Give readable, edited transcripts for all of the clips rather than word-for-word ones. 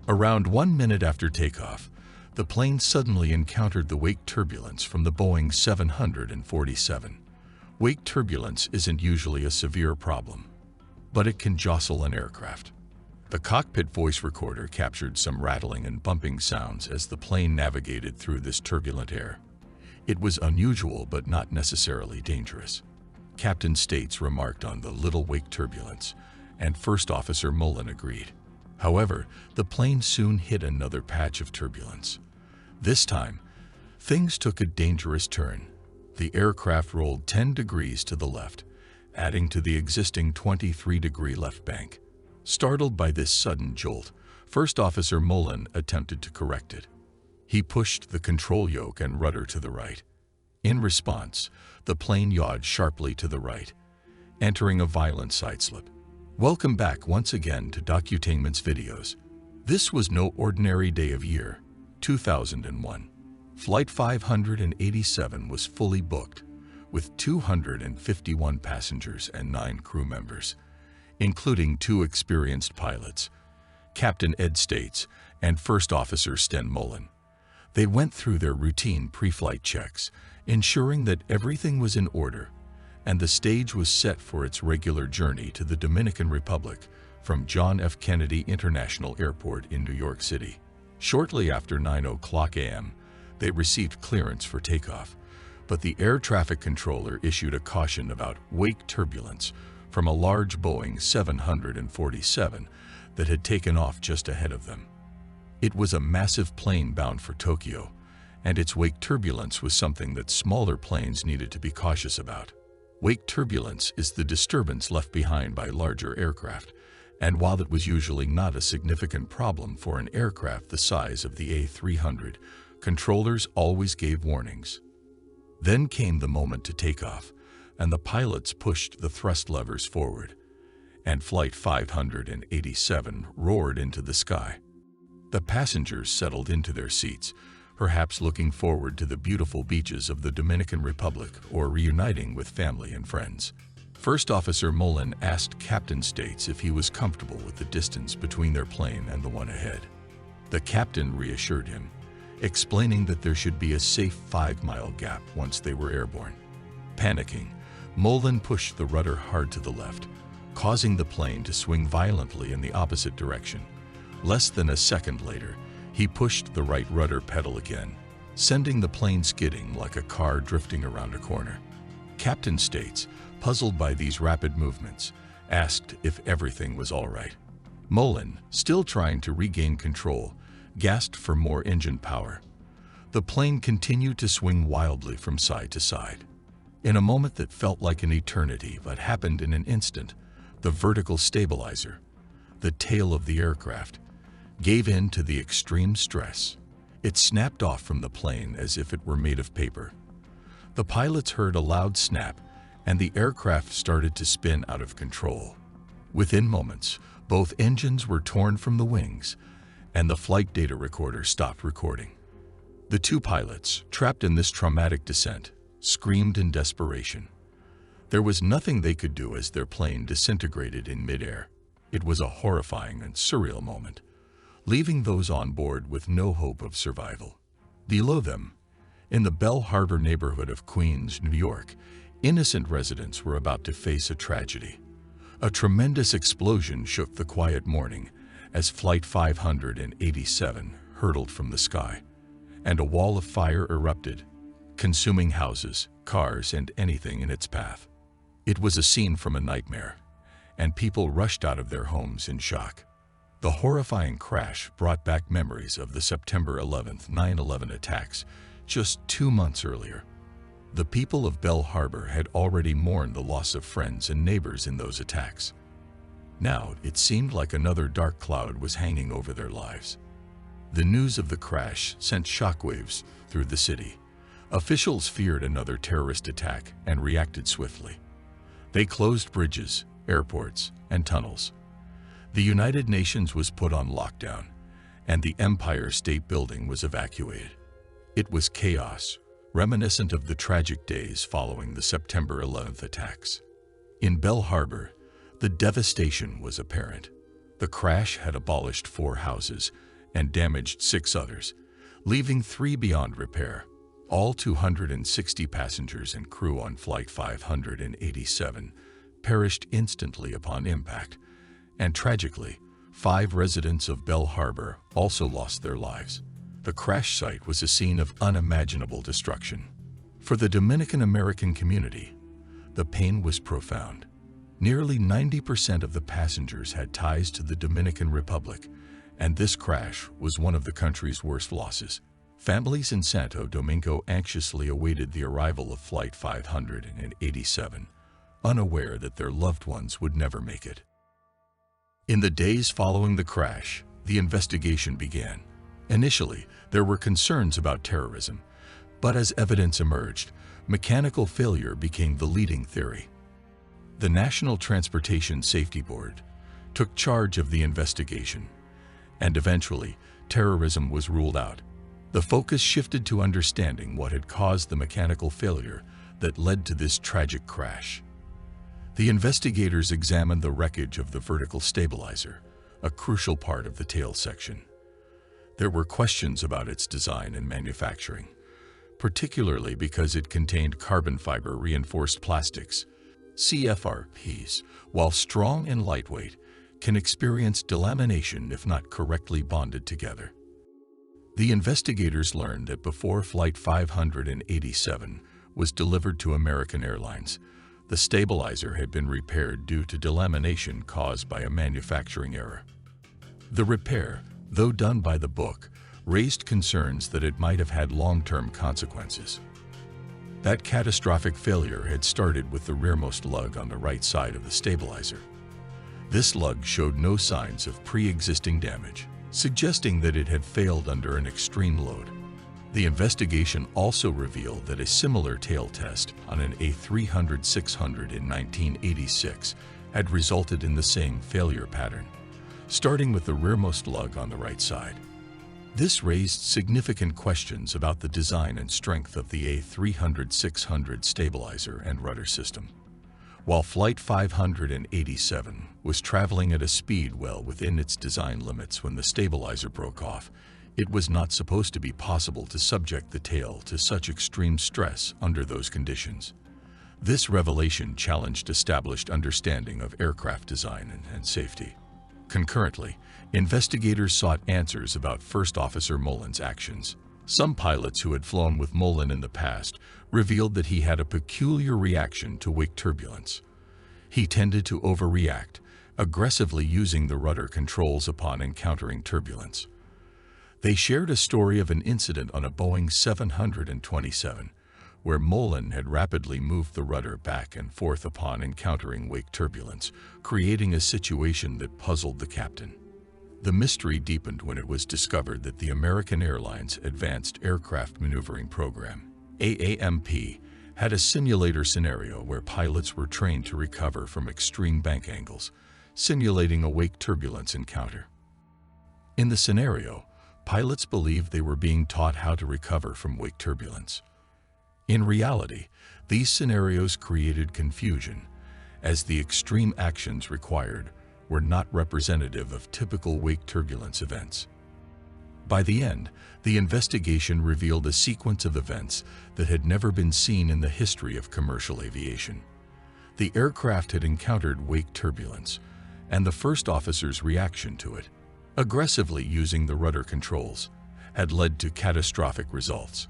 Around 1 minute after takeoff, the plane suddenly encountered the wake turbulence from the Boeing 747. Wake turbulence isn't usually a severe problem, but it can jostle an aircraft. The cockpit voice recorder captured some rattling and bumping sounds as the plane navigated through this turbulent air. It was unusual but not necessarily dangerous. Captain States remarked on the little wake turbulence, and First Officer Mullen agreed. However, the plane soon hit another patch of turbulence. This time, things took a dangerous turn. The aircraft rolled 10 degrees to the left, adding to the existing 23-degree left bank. Startled by this sudden jolt, First Officer Mullen attempted to correct it. He pushed the control yoke and rudder to the right. In response, the plane yawed sharply to the right, entering a violent sideslip. Welcome back once again to Docutainment's videos. This was no ordinary day of year, 2001. Flight 587 was fully booked, with 251 passengers and 9 crew members, including 2 experienced pilots, Captain Ed States and First Officer Sten Mullen. They went through their routine pre-flight checks, ensuring that everything was in order, and the stage was set for its regular journey to the Dominican Republic from John F. Kennedy International Airport in New York City. Shortly after 9:00 a.m., they received clearance for takeoff, but the air traffic controller issued a caution about wake turbulence from a large Boeing 747 that had taken off just ahead of them. It was a massive plane bound for Tokyo, and its wake turbulence was something that smaller planes needed to be cautious about. Wake turbulence is the disturbance left behind by larger aircraft, and while it was usually not a significant problem for an aircraft the size of the A300, controllers always gave warnings. Then came the moment to take off, and the pilots pushed the thrust levers forward, and Flight 587 roared into the sky. The passengers settled into their seats, perhaps looking forward to the beautiful beaches of the Dominican Republic or reuniting with family and friends. First Officer Mullen asked Captain States if he was comfortable with the distance between their plane and the one ahead. The captain reassured him, explaining that there should be a safe 5-mile gap once they were airborne. Panicking, Mullen pushed the rudder hard to the left, causing the plane to swing violently in the opposite direction. Less than a second later, he pushed the right rudder pedal again, sending the plane skidding like a car drifting around a corner. Captain States, puzzled by these rapid movements, asked if everything was all right. Mullen, still trying to regain control, gasped for more engine power. The plane continued to swing wildly from side to side. In a moment that felt like an eternity but happened in an instant, the vertical stabilizer, the tail of the aircraft, gave in to the extreme stress. It snapped off from the plane as if it were made of paper. The pilots heard a loud snap, and the aircraft started to spin out of control. Within moments, both engines were torn from the wings, and the flight data recorder stopped recording. The 2 pilots, trapped in this traumatic descent, screamed in desperation. There was nothing they could do as their plane disintegrated in midair. It was a horrifying and surreal moment, leaving those on board with no hope of survival. Below them, in the Bell Harbor neighborhood of Queens, New York, innocent residents were about to face a tragedy. A tremendous explosion shook the quiet morning as Flight 587 hurtled from the sky, and a wall of fire erupted, consuming houses, cars, and anything in its path. It was a scene from a nightmare, and people rushed out of their homes in shock. The horrifying crash brought back memories of the September 11th 9/11 attacks just 2 months earlier. The people of Bell Harbor had already mourned the loss of friends and neighbors in those attacks. Now it seemed like another dark cloud was hanging over their lives. The news of the crash sent shockwaves through the city. Officials feared another terrorist attack and reacted swiftly. They closed bridges, airports, and tunnels. The United Nations was put on lockdown, and the Empire State Building was evacuated. It was chaos, reminiscent of the tragic days following the September 11th attacks. In Bell Harbor, the devastation was apparent. The crash had abolished 4 houses and damaged 6 others, leaving 3 beyond repair. All 260 passengers and crew on Flight 587 perished instantly upon impact, and tragically, 5 residents of Bell Harbor also lost their lives. The crash site was a scene of unimaginable destruction. For the Dominican American community, the pain was profound. Nearly 90% of the passengers had ties to the Dominican Republic, and this crash was one of the country's worst losses. Families in Santo Domingo anxiously awaited the arrival of Flight 587, unaware that their loved ones would never make it. In the days following the crash, the investigation began. Initially, there were concerns about terrorism, but as evidence emerged, mechanical failure became the leading theory. The National Transportation Safety Board took charge of the investigation, and eventually, terrorism was ruled out. The focus shifted to understanding what had caused the mechanical failure that led to this tragic crash. The investigators examined the wreckage of the vertical stabilizer, a crucial part of the tail section. There were questions about its design and manufacturing, particularly because it contained carbon fiber reinforced plastics. CFRPs, while strong and lightweight, can experience delamination if not correctly bonded together. The investigators learned that before Flight 587 was delivered to American Airlines, the stabilizer had been repaired due to delamination caused by a manufacturing error. The repair, though done by the book, raised concerns that it might have had long-term consequences. That catastrophic failure had started with the rearmost lug on the right side of the stabilizer. This lug showed no signs of pre-existing damage, suggesting that it had failed under an extreme load. The investigation also revealed that a similar tail test on an A300-600 in 1986 had resulted in the same failure pattern, starting with the rearmost lug on the right side. This raised significant questions about the design and strength of the A300-600 stabilizer and rudder system. While Flight 587 was traveling at a speed well within its design limits when the stabilizer broke off, it was not supposed to be possible to subject the tail to such extreme stress under those conditions. This revelation challenged established understanding of aircraft design and safety. Concurrently, investigators sought answers about First Officer Mullen's actions. Some pilots who had flown with Mullen in the past revealed that he had a peculiar reaction to wake turbulence. He tended to overreact, aggressively using the rudder controls upon encountering turbulence. They shared a story of an incident on a Boeing 727, where Mullen had rapidly moved the rudder back and forth upon encountering wake turbulence, creating a situation that puzzled the captain. The mystery deepened when it was discovered that the American Airlines Advanced Aircraft Maneuvering Program, AAMP, had a simulator scenario where pilots were trained to recover from extreme bank angles, simulating a wake turbulence encounter. In the scenario, pilots believed they were being taught how to recover from wake turbulence. In reality, these scenarios created confusion, as the extreme actions required were not representative of typical wake turbulence events. By the end, the investigation revealed a sequence of events that had never been seen in the history of commercial aviation. The aircraft had encountered wake turbulence, and the first officer's reaction to it, aggressively using the rudder controls, had led to catastrophic results.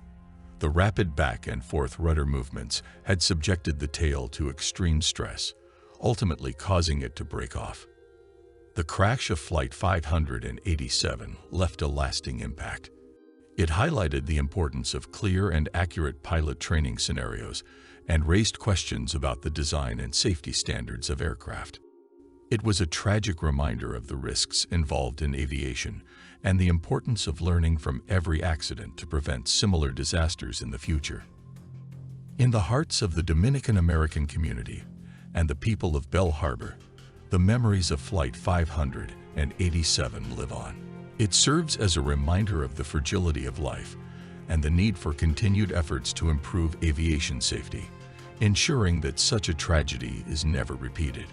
The rapid back and forth rudder movements had subjected the tail to extreme stress, ultimately causing it to break off. The crash of Flight 587 left a lasting impact. It highlighted the importance of clear and accurate pilot training scenarios and raised questions about the design and safety standards of aircraft. It was a tragic reminder of the risks involved in aviation and the importance of learning from every accident to prevent similar disasters in the future. In the hearts of the Dominican American community and the people of Bell Harbor, the memories of Flight 587 live on. It serves as a reminder of the fragility of life and the need for continued efforts to improve aviation safety, ensuring that such a tragedy is never repeated.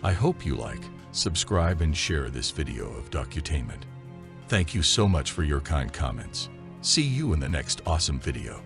I hope you like, subscribe, and share this video of Docutainment. Thank you so much for your kind comments. See you in the next awesome video.